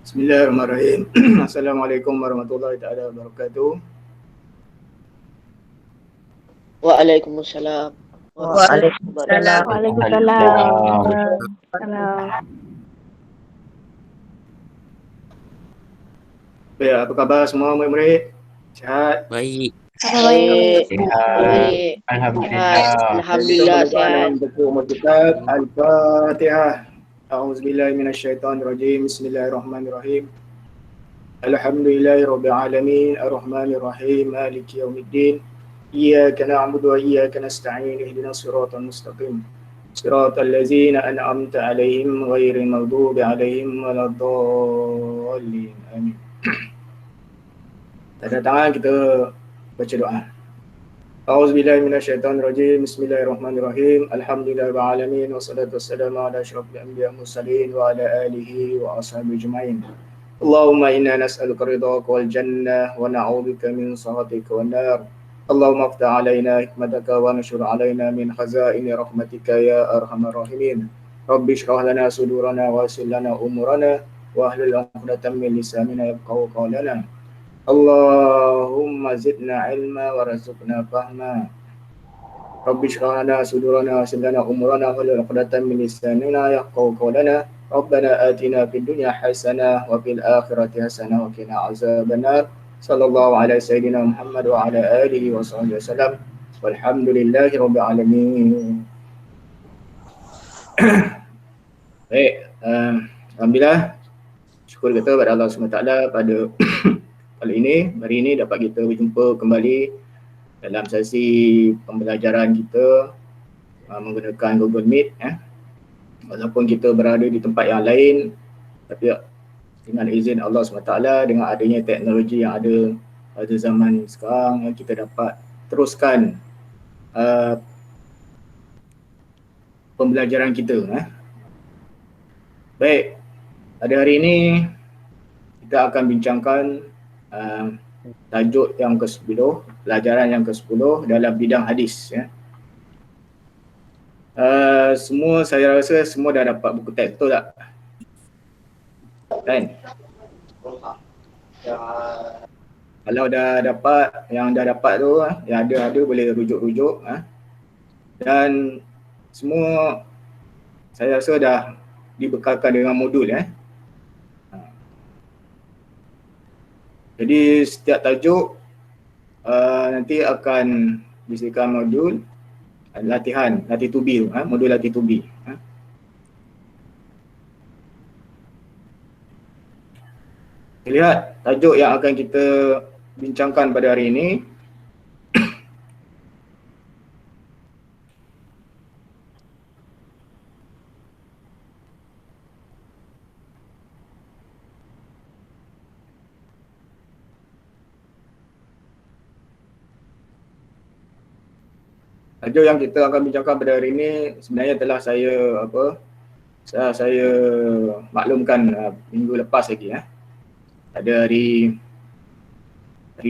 Bismillahirrahmanirrahim. Assalamualaikum warahmatullahi taala wabarakatuh. Waalaikumsalam warahmatullahi wabarakatuh. Waalaikumsalam. Salam. Baik, apa khabar semua murid-murid? Sihat? Baik. Baik, Sihat. baik. Alhamdulillah. Alhamdulillah Kita sehat. dalam buku Kitab Al-Fatihah. A'udzubillahi minasyaitonirrajim. Bismillahirrahmanirrahim. Alhamdulillahirabbil alamin, arrahmanirrahim, maliki yaumiddin. Iyyaka na'budu wa iyyaka nasta'in. Ihdinas siratal mustaqim. Siratal ladzina an'amta 'alaihim ghairil maghdubi 'alaihim waladdallin. Amin. Tanda tangan kita baca doa. A'udzubillahi minasyaitonirrajim. Bismillahirrahmanirrahim. Alhamdulillahirabbil alamin wassalatu wassalamu ala asyrofil anbiya'i wal mursalin wa ala alihi wa ashabihi ajma'in. Allahumma inna nas'aluka ridhaka wal jannah wa na'udzubika min sakhatika wan nar. Allahumma iftah 'alaina hikmataka wa anshur 'alaina min khazaini rahmatika ya arhamar rahimin. Rabbi shrah lana sudurana wa yassir lana umurana wa hlul 'uqdatam min lisanina yafqahu qawlana. Allahumma zidna ilma warzuqna fahma. Rabbi shrah lana sudurana wa yassir lana umurana wa hlul 'uqdatam min lisanina yafqahu qawlana. Rabbana atina fid dunya hasanah wa fil akhirati hasanah wa qina azabannar. Sallallahu alaihi sayyidina Muhammad wa ala alihi wa sahbihi wasallam. Walhamdulillahi rabbil alamin. Baik, alhamdulillah. Syukur kita kepada Allah SWT pada kali ini, hari ini dapat kita berjumpa kembali dalam sesi pembelajaran kita menggunakan Google Meet. Walaupun kita berada di tempat yang lain, tapi dengan izin Allah SWT, dengan adanya teknologi yang ada pada zaman sekarang, kita dapat teruskan pembelajaran kita. Baik, pada hari ini kita akan bincangkan tajuk yang ke-10, pelajaran yang ke-10 dalam bidang hadis. Semua saya rasa semua dah dapat buku teks, betul tak? Kan? Kalau dah dapat, yang dah dapat tu, yang ada boleh rujuk-rujuk. Dan semua saya rasa dah dibekalkan dengan modul. Jadi setiap tajuk nanti akan disediakan modul latihan, latih to be, modul latih to be. Lihat tajuk yang akan kita bincangkan pada hari ini. Tajuk yang kita akan bincangkan pada hari ini sebenarnya telah saya maklumkan minggu lepas lagi. Pada hari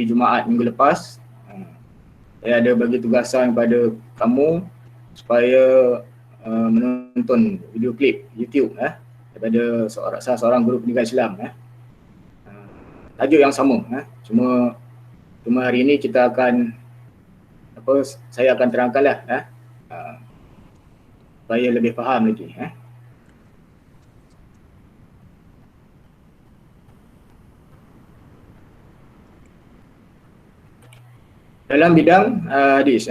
Jumaat minggu lepas, saya ada bagi tugasan kepada kamu supaya menonton video klip YouTube daripada seorang guru pendidikan Islam. Tajuk yang sama, cuma hari ini kita akan saya akan terangkanlah supaya lebih faham lagi. Dalam bidang hadis,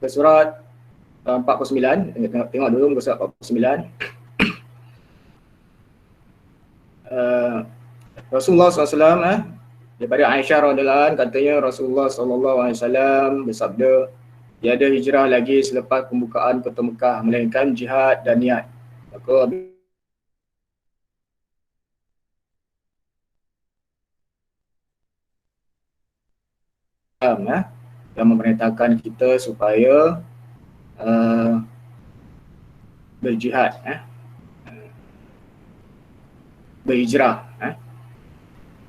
ke surat 49, tengok dulu muka surat 49. Rasulullah SAW, daripada Aisyah radhiyallahu anha, katanya Rasulullah SAW bersabda, tiada hijrah lagi selepas pembukaan kota Mekah melainkan jihad dan niat. Maka yang memerintahkan kita supaya berjihad, berhijrah,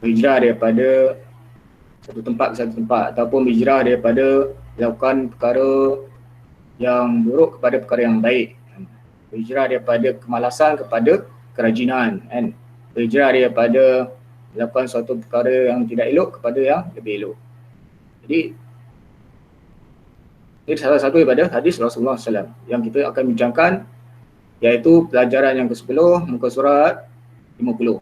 berhijrah daripada satu tempat ke satu tempat, ataupun berhijrah daripada melakukan perkara yang buruk kepada perkara yang baik, berhijrah daripada kemalasan kepada kerajinan, berhijrah daripada melakukan suatu perkara yang tidak elok kepada yang lebih elok. Jadi ini salah satu daripada hadis Rasulullah SAW yang kita akan bincangkan, iaitu pelajaran yang ke-10, muka surat 50.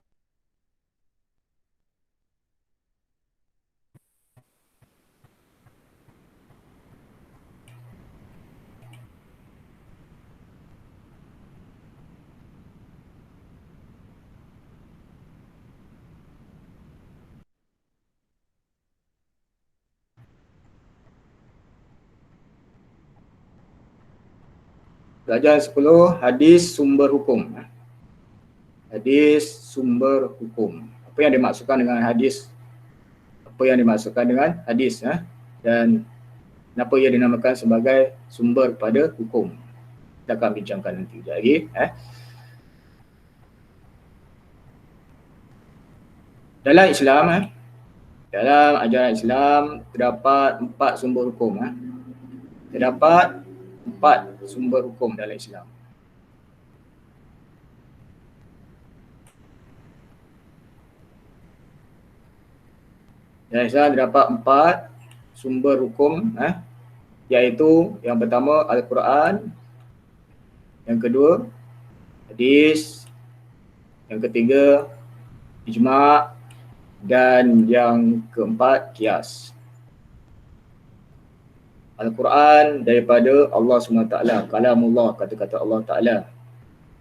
Pelajaran 10, hadis sumber hukum. Hadis sumber hukum. Apa yang dimaksudkan dengan hadis? Apa yang dimaksudkan dengan hadis? Dan kenapa ia dinamakan sebagai sumber pada hukum? Kita akan bincangkan nanti lagi. Dalam Islam, dalam ajaran Islam terdapat 4 sumber hukum. Terdapat 4 sumber hukum dalam Islam. Dalam Islam terdapat 4 sumber hukum, iaitu yang pertama Al-Quran, yang kedua hadis, yang ketiga ijma', dan yang keempat qiyas. Al-Quran daripada Allah SWT, kalamullah, kata-kata Allah Ta'ala.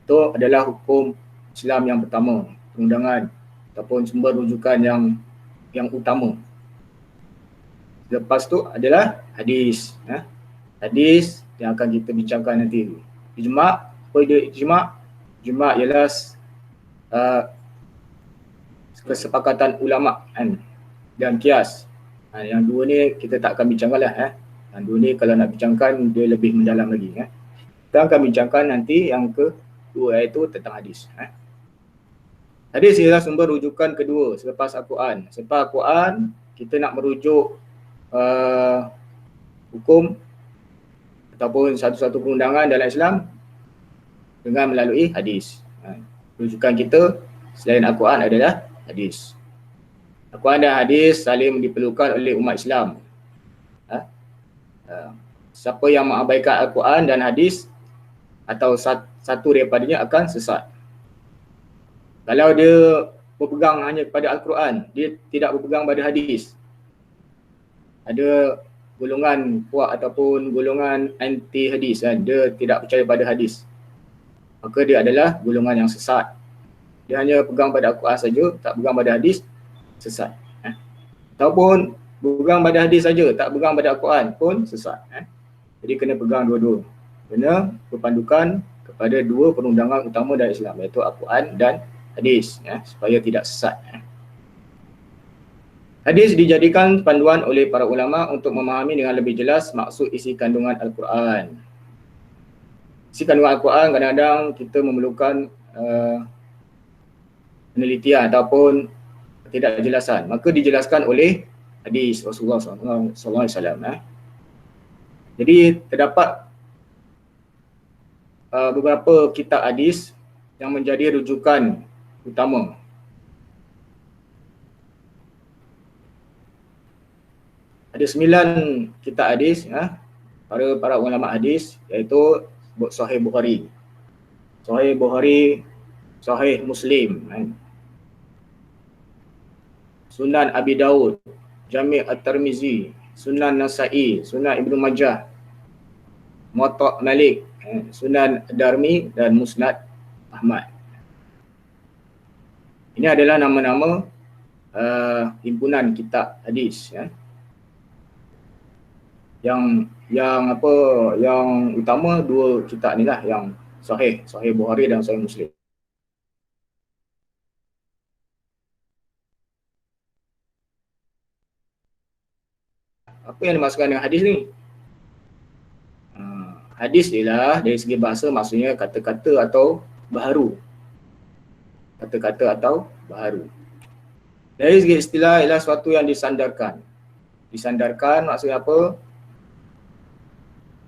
Itu adalah hukum Islam yang pertama, perundangan ataupun sumber rujukan yang utama. Lepas tu adalah hadis. Hadis yang akan kita bincangkan nanti. Ijma', apa dia ijma'? Ijma' ialah kesepakatan ulama' dan qiyas. Yang dua ni kita tak akan bincangkan lah. Yang dua ni kalau nak bincangkan dia lebih mendalam lagi. Kita akan bincangkan nanti yang kedua, iaitu tentang hadis. Hadis ialah sumber rujukan kedua selepas Al-Quran. Selepas Al-Quran, kita nak merujuk hukum ataupun satu-satu perundangan dalam Islam dengan melalui hadis. Rujukan kita selain Al-Quran adalah hadis. Al-Quran dan hadis saling diperlukan oleh umat Islam. Siapa yang mengabaikan Al-Quran dan hadis atau satu daripadanya akan sesat. Kalau dia berpegang hanya kepada Al-Quran, dia tidak berpegang pada hadis, ada golongan puak ataupun golongan anti hadis, dia tidak percaya pada hadis, maka dia adalah golongan yang sesat. Dia hanya pegang pada Al-Quran saja, tak pegang pada hadis, sesat. Ataupun pegang pada hadis saja, tak pegang pada Al-Quran pun sesat. Jadi kena pegang dua-dua. Kena berpandukan kepada dua perundangan utama dalam Islam, iaitu Al-Quran dan hadis, supaya tidak sesat. Hadis dijadikan panduan oleh para ulama untuk memahami dengan lebih jelas maksud isi kandungan Al-Quran. Isi kandungan Al-Quran kadang-kadang kita memerlukan penelitian ataupun ketidakjelasan, maka dijelaskan oleh hadis Rasulullah SAW. Jadi terdapat beberapa kitab hadis yang menjadi rujukan utama. Ada 9 kitab hadis, para ulama hadis, iaitu Sahih Bukhari, Sahih Muslim, Sunan Abi Daud, Jami' At-Tirmizi, Sunan Nasa'i, Sunan Ibnu Majah, Muwatta' Malik, Sunan Darmi dan Musnad Ahmad. Ini adalah nama-nama himpunan kitab hadis, yang utama dua kitab ni lah, yang Sahih Bukhari dan Sahih Muslim. Apa yang dimaksudkan dengan hadis ni? Hadis ialah dari segi bahasa maksudnya kata-kata atau baharu. Kata-kata atau baharu. Dari segi istilah ialah sesuatu yang disandarkan. Disandarkan maksudnya apa?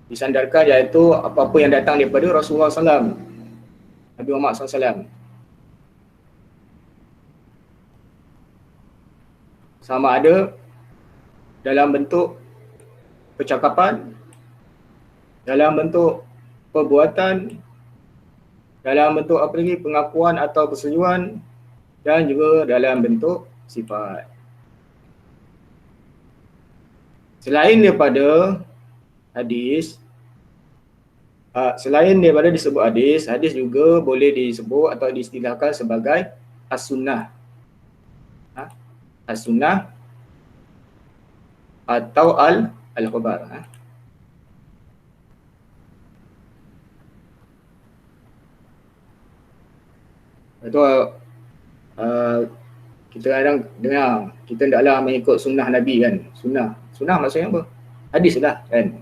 Disandarkan iaitu apa-apa yang datang daripada Rasulullah SAW, Nabi Muhammad SAW. sama ada dalam bentuk percakapan, dalam bentuk perbuatan, dalam bentuk apa lagi, pengakuan atau persetujuan, dan juga dalam bentuk sifat. Selain daripada hadis, selain daripada disebut hadis, hadis juga boleh disebut atau diistilahkan sebagai as-sunnah. As-sunnah atau al-khabar. Itu kita kadang dengar, kita hendaklah mengikut sunnah Nabi kan. Sunnah maksudnya apa? Hadis lah kan.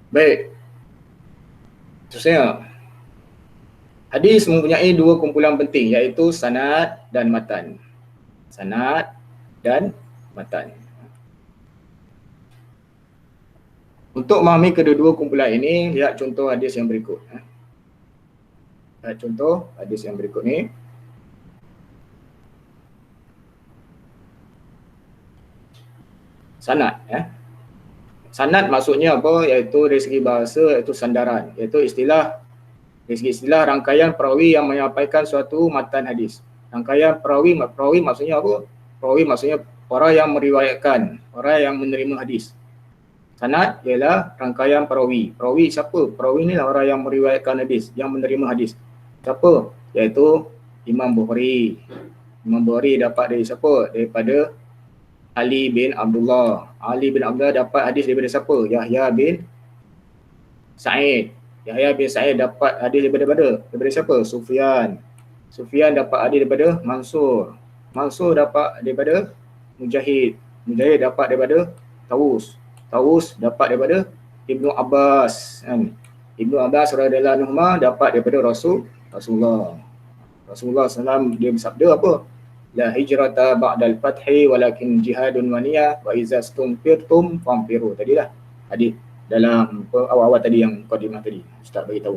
Baik. Seterusnya, hadis mempunyai dua kumpulan penting, iaitu sanad dan matan. Sanad dan matan. Untuk memahami kedua-dua kumpulan ini, lihat contoh hadis yang berikut. Lihat contoh hadis yang berikut ni. Sanad. Sanad maksudnya apa? Iaitu dari segi bahasa, iaitu sandaran. Iaitu dari segi istilah rangkaian perawi yang menyampaikan suatu matan hadis. Rangkaian perawi maksudnya apa? Perawi maksudnya orang yang meriwayatkan, orang yang menerima hadis. Sanad ialah rangkaian perawi. Perawi siapa? Perawi ni lah orang yang meriwayatkan hadis, yang menerima hadis. Siapa? Iaitu Imam Bukhari. Imam Bukhari dapat dari siapa? Daripada Ali bin Abdullah. Ali bin Abdullah dapat hadis daripada siapa? Yahya bin Sa'id. Yahya bin Sa'id dapat hadis daripada siapa? Sufyan. Sufyan dapat hadis daripada Mansur. Mansur dapat daripada Mujahid. Mujahid dapat daripada Tawus. Tawus dapat daripada Ibnu Abbas. Ibnu Abbas radhiyallahu anhu dapat daripada Rasulullah. Rasulullah SAW dia bersabda apa? La hijrata ba'dal fathi walakin jihadun wa niyah wa iza stumfirtum famfiru. Tadilah hadis dalam awal-awal tadi yang mukadimah tadi Ustaz bagi tahu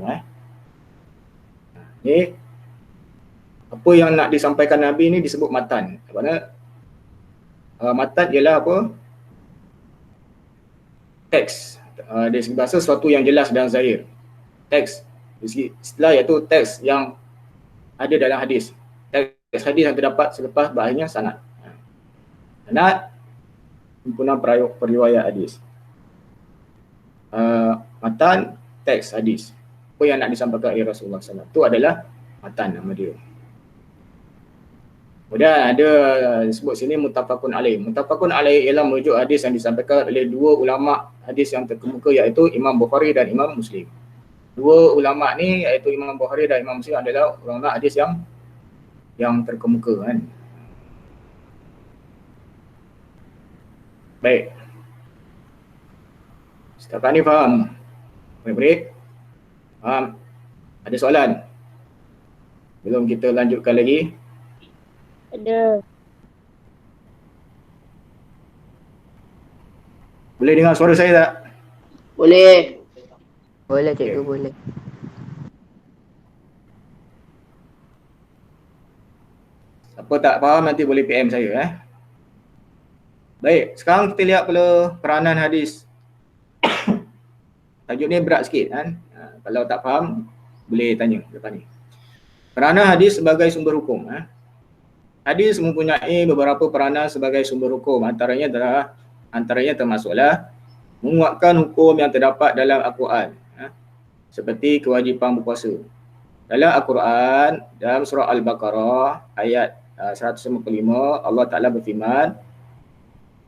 ni apa yang nak disampaikan Nabi ni disebut matan. Maksudnya matan ialah apa? Teks. Dari segi bahasa sesuatu yang jelas dan zahir. Teks. Dari segi istilah iaitu teks yang ada dalam hadis. Teks hadis yang terdapat selepas berakhirnya sanad. Sanad himpunan periwayat hadis. Matan, teks hadis. Apa yang nak disampaikan oleh Rasulullah SAW. Itu adalah matan nama dia. Kemudian ada disebut sini muttafaqun alaih. Muttafaqun alaih ialah merujuk hadis yang disampaikan oleh dua ulama hadis yang terkemuka, iaitu Imam Bukhari dan Imam Muslim. Dua ulama ni iaitu Imam Bukhari dan Imam Muslim adalah ulama hadis yang terkemuka kan. Baik. Setakat ni faham? Baik-baik. Faham? Ada soalan? Belum kita lanjutkan lagi? Ada. Boleh dengar suara saya tak? Boleh. Boleh cikgu, boleh. Siapa tak faham nanti boleh PM saya Baik, sekarang kita lihat pula peranan hadis. Tajuk ni berat sikit kan. Kalau tak faham boleh tanya lepas ni. Peranan hadis sebagai sumber hukum. Hadis mempunyai beberapa peranan sebagai sumber hukum. Antaranya termasuklah menguatkan hukum yang terdapat dalam Al-Quran. Seperti kewajipan berpuasa. Dalam Al-Quran, dalam surah Al-Baqarah ayat 155, Allah Ta'ala berfirman,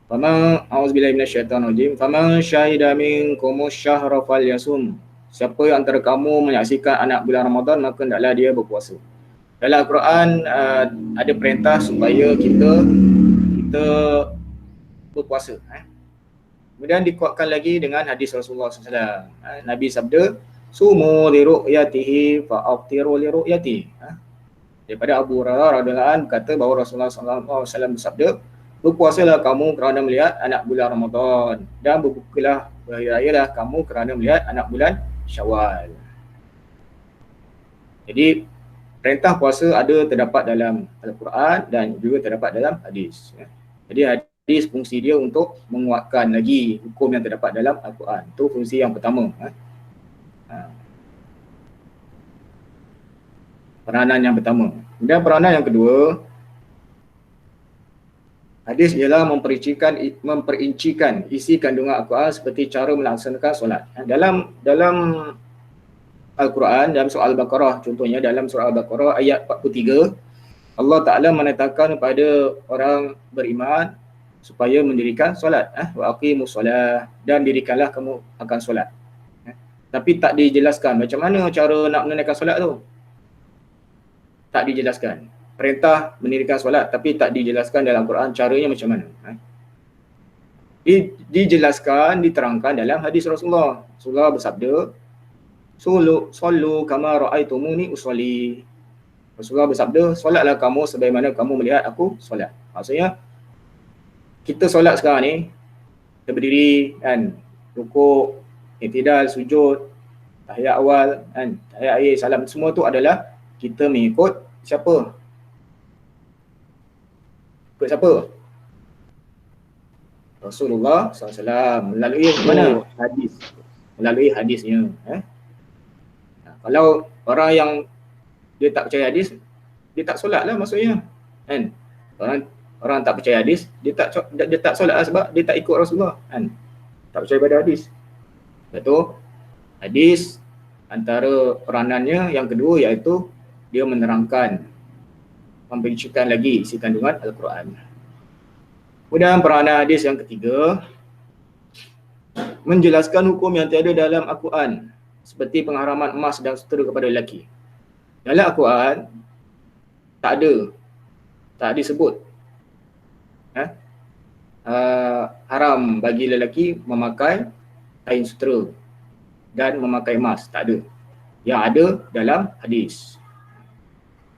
Faman a'udzubillahi minasyaitonirrajim, faman syahida minkumus syahra falyasum. Siapa yang antara kamu menyaksikan anak bulan Ramadan, maka hendaklah dia berpuasa. Dalam Al-Quran ada perintah supaya kita berpuasa. Kemudian dikuatkan lagi dengan hadis Rasulullah SAW. Nabi sabda, sumu li ru'yatihi fa'aftiru li ru'yatihi. Daripada Abu Hurairah radhiyallahu anhu kata bahawa Rasulullah SAW bersabda, berpuasalah kamu kerana melihat anak bulan Ramadan dan berbukalah, berhari-rayalah kamu kerana melihat anak bulan Syawal. Jadi perintah puasa ada terdapat dalam Al-Quran dan juga terdapat dalam hadis. Jadi hadis fungsi dia untuk menguatkan lagi hukum yang terdapat dalam Al-Quran. Itu fungsi yang pertama. Peranan yang pertama. Kemudian peranan yang kedua, hadis ialah memperincikan isi kandungan Al-Quran seperti cara melaksanakan solat. Dalam Al-Quran, dalam surah Al-Baqarah, contohnya dalam surah Al-Baqarah ayat 43, Allah Ta'ala menetapkan kepada orang beriman supaya mendirikan solat. Wa aqimus solah, dan dirikanlah kamu akan solat. Tapi tak dijelaskan macam mana cara nak menunaikan solat tu. Tak dijelaskan. Perintah mendirikan solat tapi tak dijelaskan dalam Quran caranya macam mana. Dijelaskan, diterangkan dalam hadis Rasulullah. Rasulullah bersabda, "Sallu kama ra'aitumuni usolli." Rasulullah bersabda, solatlah kamu sebagaimana kamu melihat aku solat. Maksudnya, kita solat sekarang ni, kita berdiri kan, rukuk, i'tidal, sujud, tahiyat awal, kan, tahiyat akhir, salam, semua tu adalah kita mengikut siapa? Ikut siapa? Rasulullah SAW. Melalui mana? Hadis. Melalui hadisnya. Kalau orang yang dia tak percaya hadis, dia tak solat lah maksudnya. Kan? Orang tak percaya hadis, dia tak solat lah sebab dia tak ikut Rasulullah. Kan? Tak percaya pada hadis. Lepas tu, hadis antara peranannya yang kedua iaitu dia menerangkan, memperincikan lagi isi kandungan Al-Quran. Kemudian peranan hadis yang ketiga, menjelaskan hukum yang tiada dalam Al-Quran seperti pengharaman emas dan sutera kepada lelaki. Dalam Al-Quran tak disebut haram bagi lelaki memakai kain sutera dan memakai emas, tak ada. Yang ada dalam hadis.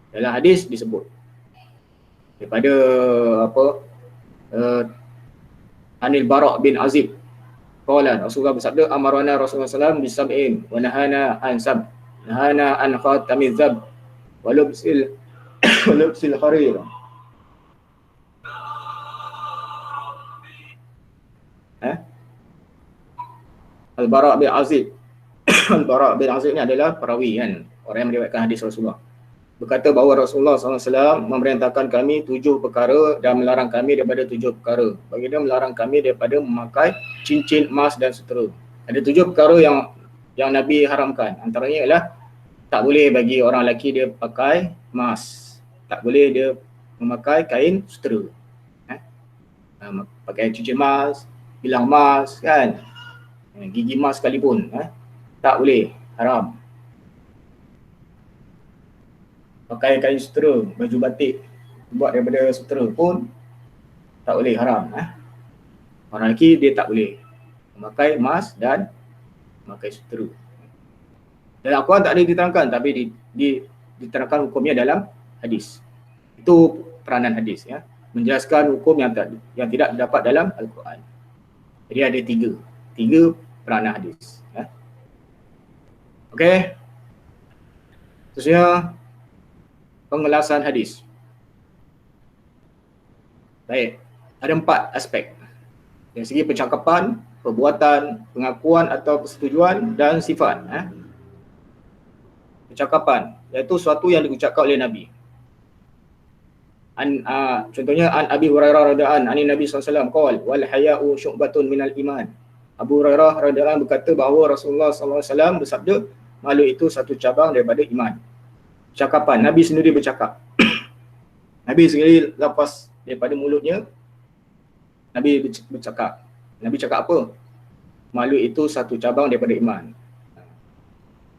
Dalam hadis disebut daripada Anil Bara' bin Azib qala Rasulullah bersabda, amarana Rasulullah SAW bisab'in wa nahana an nahana an khatamiz zab wa lubsil harir. Al-Bara' bin Azib Al-Bara' bin Azib ni adalah perawi kan, orang yang meriwayatkan hadis Rasulullah. Berkata bahawa Rasulullah SAW memerintahkan kami 7 perkara dan melarang kami daripada 7 perkara. Baginda melarang kami daripada memakai cincin emas dan sutera. Ada 7 perkara yang Nabi haramkan. Antaranya ialah tak boleh bagi orang lelaki dia pakai emas. Tak boleh dia memakai kain sutera. Pakai cincin emas, bilang emas kan. Gigi emas sekalipun. Tak boleh, haram. Pakai kain sutera, baju batik buat daripada sutera pun tak boleh, haram. Orang lelaki dia tak boleh memakai emas dan memakai sutera. Dalam Al-Quran tak ada diterangkan, tapi diterangkan hukumnya dalam hadis. Itu peranan hadis ya, menjelaskan hukum yang tidak dapat dalam Al-Quran. Jadi ada tiga peranan hadis ya. Okey. Seterusnya pengelasan hadis. Baik, ada 4 aspek. Dari segi percakapan, perbuatan, pengakuan atau persetujuan dan sifat. Percakapan, iaitu sesuatu yang diucapkan oleh Nabi. Contohnya an Abi Hurairah radhiyallahu anhu Nabi SAW qala wal haya'u syu'batun minal iman. Abu Hurairah radhiyallahu anhu berkata bahawa Rasulullah SAW bersabda, malu itu satu cabang daripada iman. Cakapan, Nabi sendiri bercakap. Nabi sendiri lepas daripada mulutnya, Nabi bercakap. Nabi cakap apa? Malu itu satu cabang daripada iman.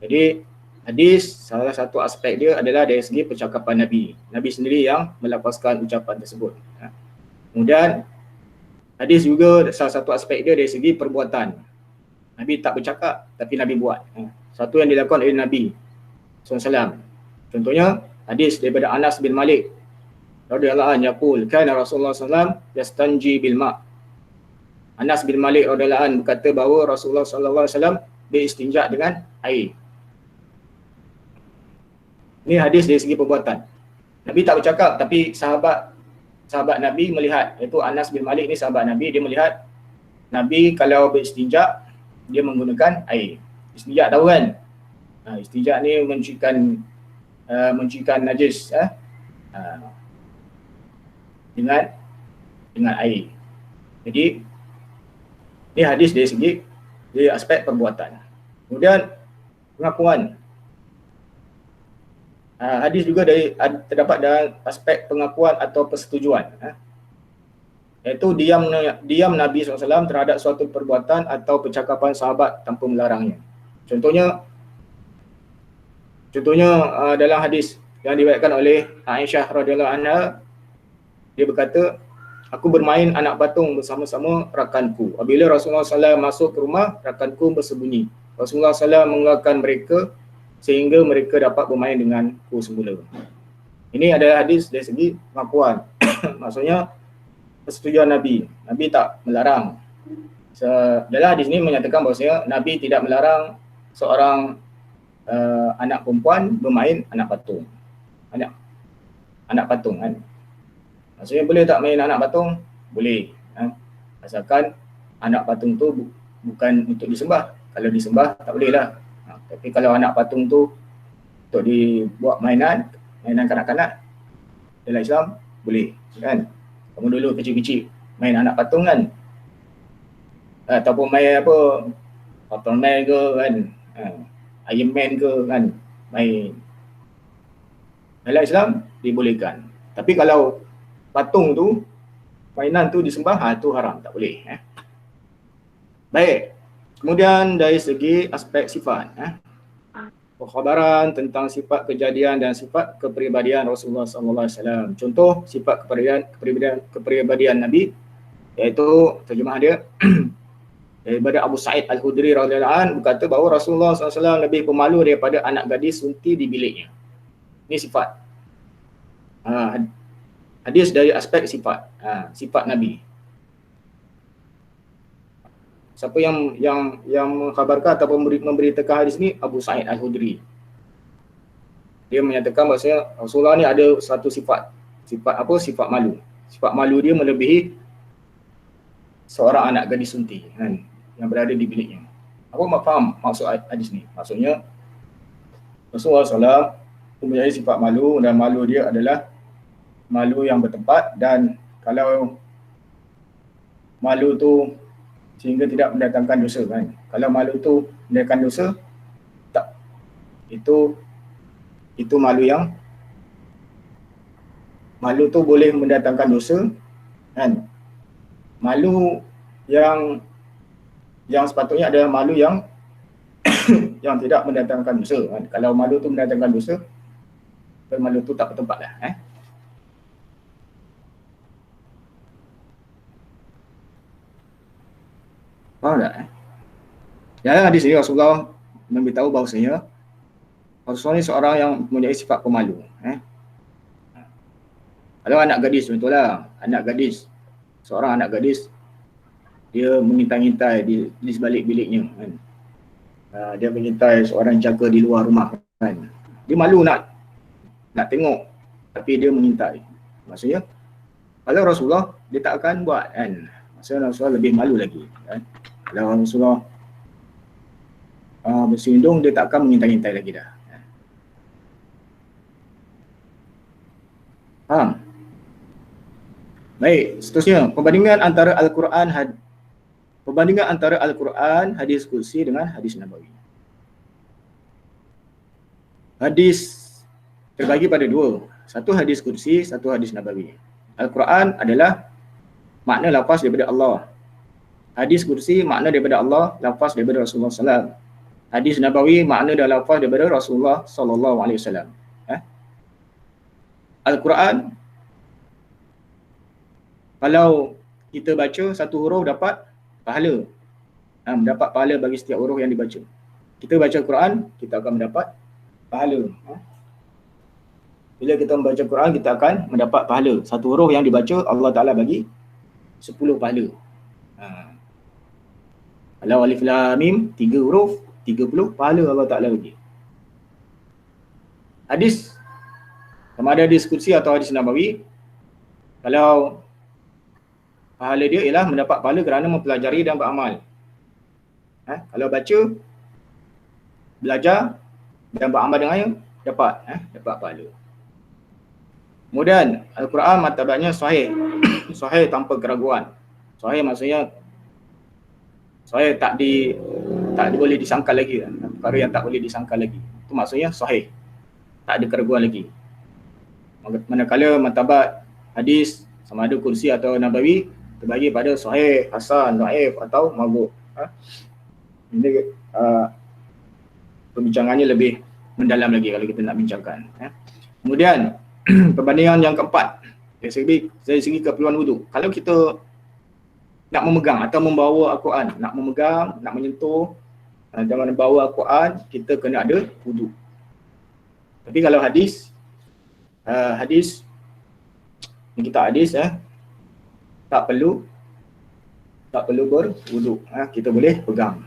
Jadi hadis, salah satu aspek dia adalah dari segi percakapan Nabi. Nabi sendiri yang melafazkan ucapan tersebut. Kemudian hadis juga salah satu aspek dia dari segi perbuatan. Nabi tak bercakap tapi Nabi buat. Satu yang dilakukan oleh Nabi SAW. Contohnya hadis daripada Anas bin Malik radhiyallahu anhu yaqul kana Rasulullah SAW yastanji bil ma'. Anas bin Malik radhiyallahu anhu berkata bahawa Rasulullah SAW beristinja dengan air. Ini hadis dari segi perbuatan. Nabi tak bercakap, tapi sahabat Nabi melihat, iaitu Anas bin Malik ni sahabat Nabi, dia melihat Nabi kalau beristinja dia menggunakan air. Istinja tahu kan? Istinja ni mencucikan najis dengan air. Jadi ini hadis dari segi aspek perbuatan. Kemudian pengakuan. Hadis juga terdapat dalam aspek pengakuan atau persetujuan. Iaitu diam Nabi SAW terhadap suatu perbuatan atau percakapan sahabat tanpa melarangnya. Contohnya dalam hadis yang diriwayatkan oleh Aisyah radhiyallahu anha, dia berkata, aku bermain anak patung bersama-sama rakanku. Apabila Rasulullah SAW masuk ke rumah, rakanku bersembunyi. Rasulullah SAW mengeluarkan mereka sehingga mereka dapat bermain denganku semula. Ini adalah hadis dari segi pengakuan. Maksudnya persetujuan Nabi. Nabi tak melarang. Dalam hadis ini menyatakan bahawasanya Nabi tidak melarang seorang anak perempuan bermain anak patung. Anak patung kan. Maksudnya boleh tak main anak patung? Boleh. Asalkan anak patung tu bukan untuk disembah. Kalau disembah tak boleh lah. Tapi kalau anak patung tu untuk dibuat mainan kanak-kanak dalam Islam, boleh kan. Kamu dulu kecil-kecil main anak patung kan, ataupun main apa, Superman ke kan, Iron Man ke kan, main dalam Islam dibolehkan. Tapi kalau patung tu, mainan tu disembah, tu haram, tak boleh. Baik. Kemudian dari segi aspek sifat, perkhabaran tentang sifat kejadian dan sifat kepribadian Rasulullah SAW. Contoh sifat kepribadian Nabi, iaitu terjemah dia daripada Abu Sa'id Al-Khudri radhiyallahu anhu berkata bahawa Rasulullah SAW lebih pemalu daripada anak gadis sunti di biliknya. Ini sifat. Hadis dari aspek sifat, sifat Nabi. Siapa yang mengkhabarkan atau memberitakan hadis ni? Abu Sa'id Al-Khudri. Dia menyatakan bahawasanya Rasulullah ni ada satu sifat. Sifat apa? Sifat malu. Sifat malu dia melebihi seorang anak gadis sunti kan, yang berada di biliknya. Apa faham maksud hadis ni? Maksudnya Rasulullah SAW mempunyai sifat malu, dan malu dia adalah malu yang bertempat, dan kalau malu tu sehingga tidak mendatangkan dosa kan. Kalau malu tu mendatangkan dosa, tak. Itu malu tu boleh mendatangkan dosa kan. Malu yang sepatutnya adalah malu yang yang tidak mendatangkan dosa kan. Kalau malu tu mendatangkan dosa, malu tu tak bertempat lah. Faham tak? Dalam hadis ini Rasulullah memberitahu bahawasanya Rasulullah ni seorang yang mempunyai sifat pemalu. Kalau anak gadis, contohlah seorang anak gadis, dia mengintai-intai di sebalik biliknya kan. Dia mengintai seorang jaga di luar rumah kan. Dia malu nak tengok, tapi dia mengintai. Maksudnya kalau Rasulullah, dia tak akan buat kan. Maksudnya Rasulullah lebih malu lagi kan. Kalau Rasulullah bersindung, dia tak akan mengintai-intai lagi dah. Faham? Baik, seterusnya perbandingan antara Al-Quran, hadis kursi dengan hadis Nabawi. Hadis terbagi pada dua. Satu hadis kursi, satu hadis Nabawi. Al-Quran adalah makna lafaz daripada Allah. Hadis kursi makna daripada Allah, lafaz daripada Rasulullah SAW. Hadis Nabawi makna dan lafaz daripada Rasulullah SAW. Al-Quran, kalau kita baca satu huruf dapat pahala. Mendapat pahala bagi setiap huruf yang dibaca. Kita baca Quran, kita akan mendapat pahala. Bila kita membaca Quran, kita akan mendapat pahala. Satu huruf yang dibaca, Allah Ta'ala bagi 10 pahala. Kalau alif lam mim 3 huruf, 30 pahala Allah Ta'ala bagi. Hadis Sama ada hadis qudsi atau hadis nabawi, kalau pahala dia ialah mendapat pahala kerana mempelajari dan beramal. Kalau baca, belajar dan beramal dengannya, dapat pahala. Kemudian Al-Quran martabatnya sahih. Sahih tanpa keraguan. Sahih maksudnya sahih tak boleh disangkal lagi. Perkara yang tak boleh disangkal lagi. Itu maksudnya sahih. Tak ada keraguan lagi. Manakala martabat hadis sama ada kursi atau nabawi terbagi pada sahih, hasan, dhaif atau mawdu'. Ini perbincangannya lebih mendalam lagi kalau kita nak bincangkan. Kemudian perbandingan yang keempat dari segi keperluan wudu. Kalau kita nak memegang atau membawa Al-Quran, nak memegang, nak menyentuh dan membawa Al-Quran, kita kena ada wudu. Tapi kalau hadis ni kita hadis tak perlu berwudu. Kita boleh pegang.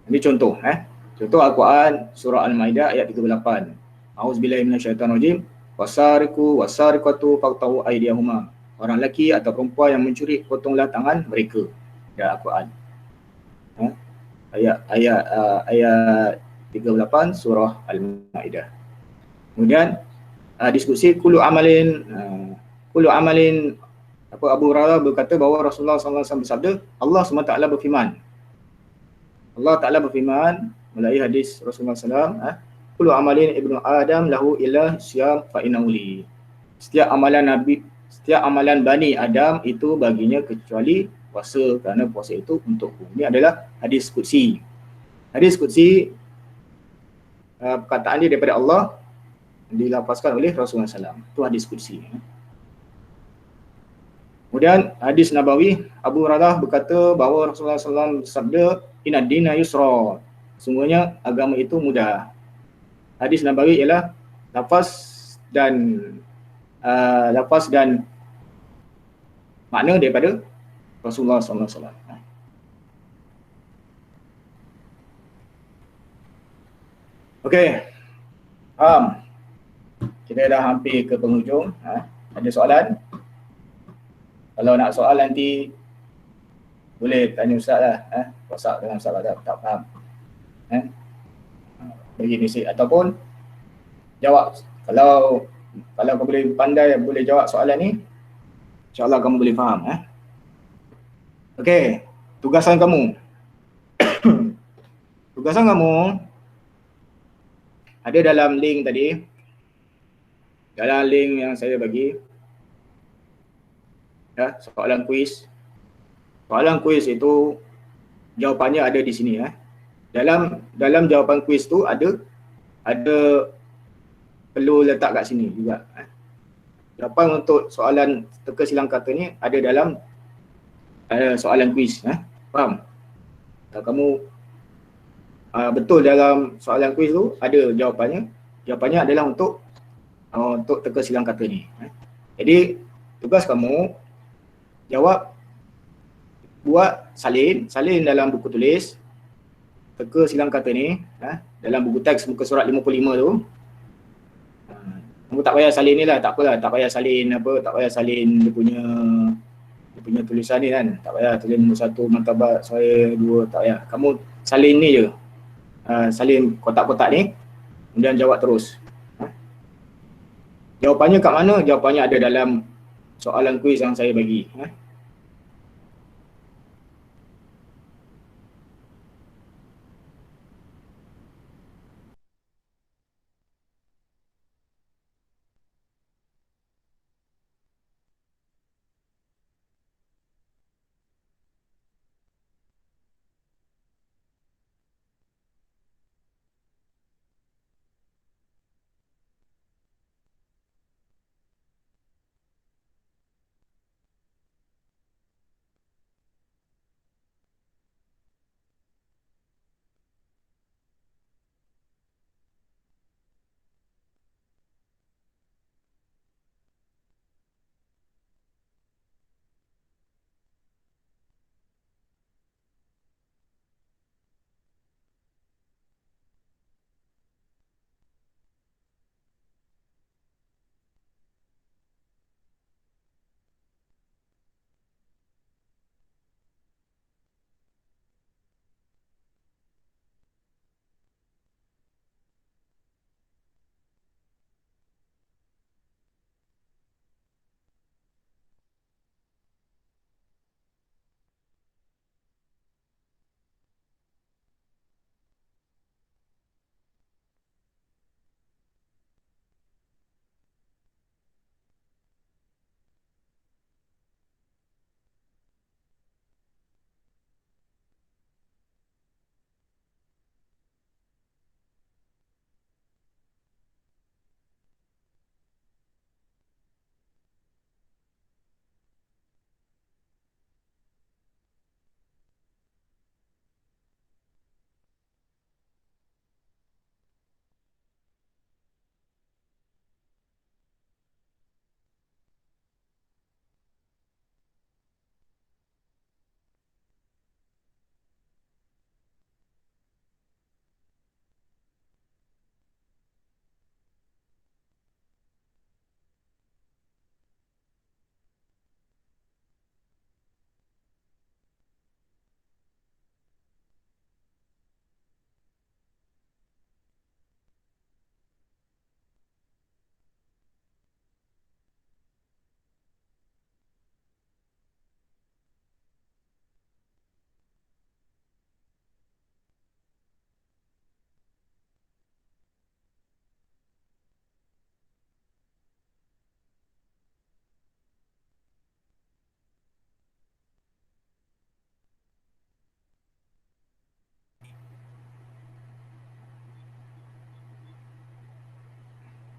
Ini contoh. Contoh Al-Quran surah Al-Maidah ayat 38. A'udzubillahi minasyaitonirrajim. Wasariqu wasariqatu faqta'u aydiyahuma. Orang lelaki atau perempuan yang mencuri, potonglah tangan mereka. Dalam Al-Quran. Ayat 38 surah Al-Maidah. Kemudian diskusi kullu amalin Abu Hurairah berkata bahawa Rasulullah SAW bersabda, Allah SWT berfirman. Allah Ta'ala berfirman melalui hadis Rasulullah SAW, kullu amalin ibnu Adam lahu illa syam fa innahu li. Setiap amalan Bani Adam itu baginya kecuali puasa, kerana puasa itu untukku. Ini adalah hadis qudsi. Hadis qudsi perkataan dia daripada Allah dilafazkan oleh Rasulullah SAW. Itu hadis qudsi. Kemudian hadis nabawi, Abu Hurairah berkata bahawa Rasulullah SAW bersabda, inna dina yusra. Sungguhnya agama itu mudah. Hadis nabawi ialah lafaz dan makna daripada Rasulullah SAW. Okey. Kita dah hampir ke penghujung. Ada soalan? Kalau nak soal nanti boleh tanya Ustaz lah. WhatsApp dengan Ustaz lah, tak faham. Bagi mesej ataupun jawab. Kalau kau boleh pandai, boleh jawab soalan ni, InsyaAllah kamu boleh faham. Okey, tugasan kamu. Tugasan kamu ada dalam link tadi. Dalam link yang saya bagi. Soalan kuis. Soalan kuis itu jawapannya ada di sini. Dalam jawapan kuis tu ada perlu letak kat sini juga. Jawapan untuk soalan teka silang kata ni ada dalam soalan kuis. Faham? Kalau kamu betul dalam soalan kuis tu ada jawapannya. Jawapannya adalah untuk teka silang kata ni. Jadi tugas kamu buat salin dalam buku tulis teka silang kata ni, dalam buku teks muka surat 55 tu. Kamu tak payah salin ni lah, tak apalah, tak payah salin dia punya tulisan ni kan. Tak payah tulis nombor 1 martabat saya 2, tak payah. Kamu salin ni je. Salin kotak-kotak ni, kemudian jawab terus. Jawapannya kat mana? Jawapannya ada dalam soalan kuis yang saya bagi.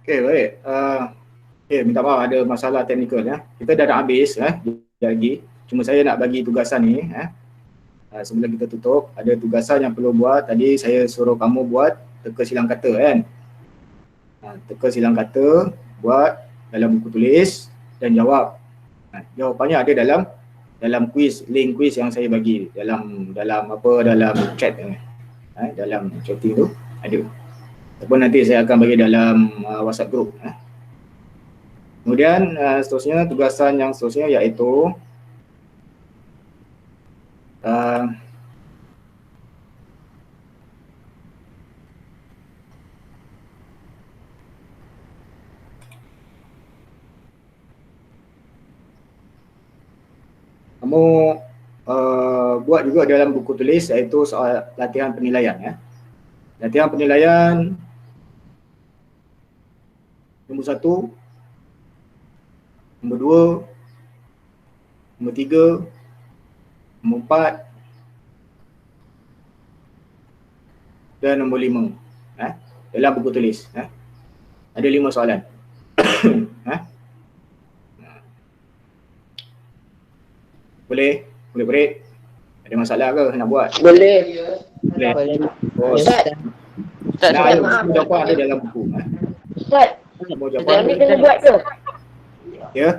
Okey, baik. Minta maaf ada masalah teknikal ya. Kita dah nak habis lagi. Cuma saya nak bagi tugasan ni sebelum kita tutup, ada tugasan yang perlu buat. Tadi saya suruh kamu buat teka silang kata kan. Teka silang kata, buat dalam buku tulis dan jawab. Jawapannya ada dalam kuis, link kuis yang saya bagi dalam chat dalam chatting tu ada. Ataupun nanti saya akan bagi dalam WhatsApp group. Kemudian seterusnya, tugasan yang seterusnya iaitu kamu buat juga dalam buku tulis iaitu soal latihan penilaian ya. Latihan penilaian nombor 1, nombor 2, nombor 3, nombor 4 dan nombor 5 dalam buku tulis. Ada 5 soalan. Boleh break? Ada masalah ke nak buat? Boleh. Boleh. Ustaz, Semua jawapan ada dalam buku. Ustaz, Semua yang jawapan ni ada. kena buat ke? Ya.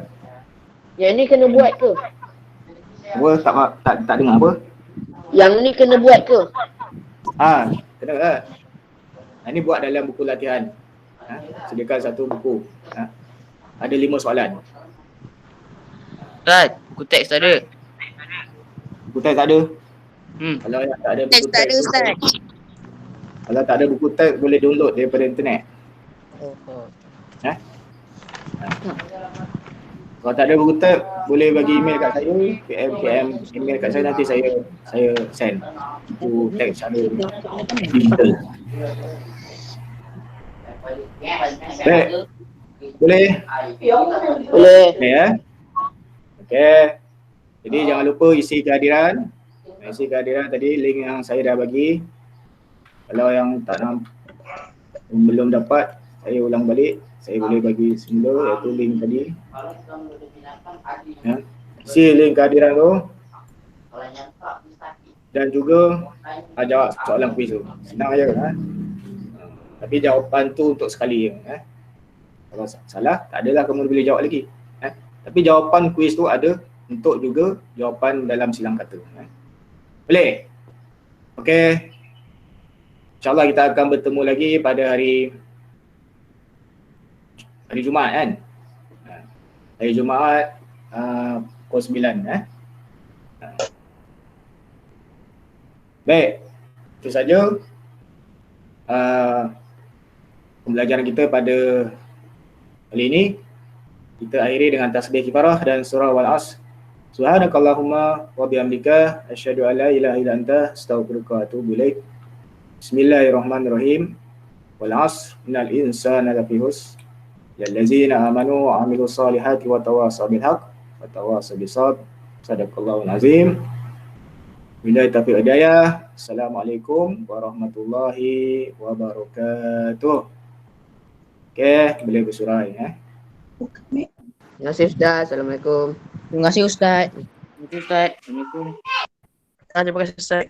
Yang ni kena buat ke? Apa tak dengar apa? Yang ni kena buat ke? Kena lah. Ini buat dalam buku latihan. Sediakan satu buku. Ada 5 soalan. Ustaz, buku teks tak ada. Buku teks tak ada. Kalau yang tak ada buku Teks tak ada, Ustaz. Kalau tak ada buku teks boleh download daripada internet. Kalau tak ada buku teks boleh bagi email kat saya, PM email kat saya, nanti saya send buku teks secara digital. Baik. Boleh? Boleh. Okey ya. Okey. Jadi jangan lupa isi kehadiran. Isi kehadiran tadi link yang saya dah bagi. Kalau yang belum dapat, saya ulang balik. Saya boleh bagi semula iaitu link tadi. Isi link kehadiran tu. Dan juga jawab soalan kuis tu. Senang aja Tapi jawapan tu untuk sekali Kalau salah, tak adalah kamu boleh jawab lagi. Tapi jawapan kuis tu ada untuk juga jawapan dalam silang kata. Boleh? Okey. InsyaAllah kita akan bertemu lagi pada hari Jumaat kan? Hari Jumaat pukul 9 Baik. Itu saja pembelajaran kita pada kali ini. Kita akhiri dengan tasbih kifarah dan surah Wal-Asr. Subhanakallahumma wa bihamdika asyhadu an la ilaha illa anta astaghfiruka wa atubu ilaik. Bismillahirrahmanirrahim. Wal-'asr innal insana lafi khusr. Illallazina amanu wa 'amilus solihati wa tawassaw bil haqq wa tawassaw bis sabr. Shadaqallahul azim. Billahi taufiq wal hidayah. Assalamualaikum warahmatullahi wabarakatuh. Okey, boleh bersurai Terima kasih Ustaz. Assalamualaikum. Terima kasih Ustaz. Terima kasih Ustaz. Assalamualaikum. Terima kasih Ustaz.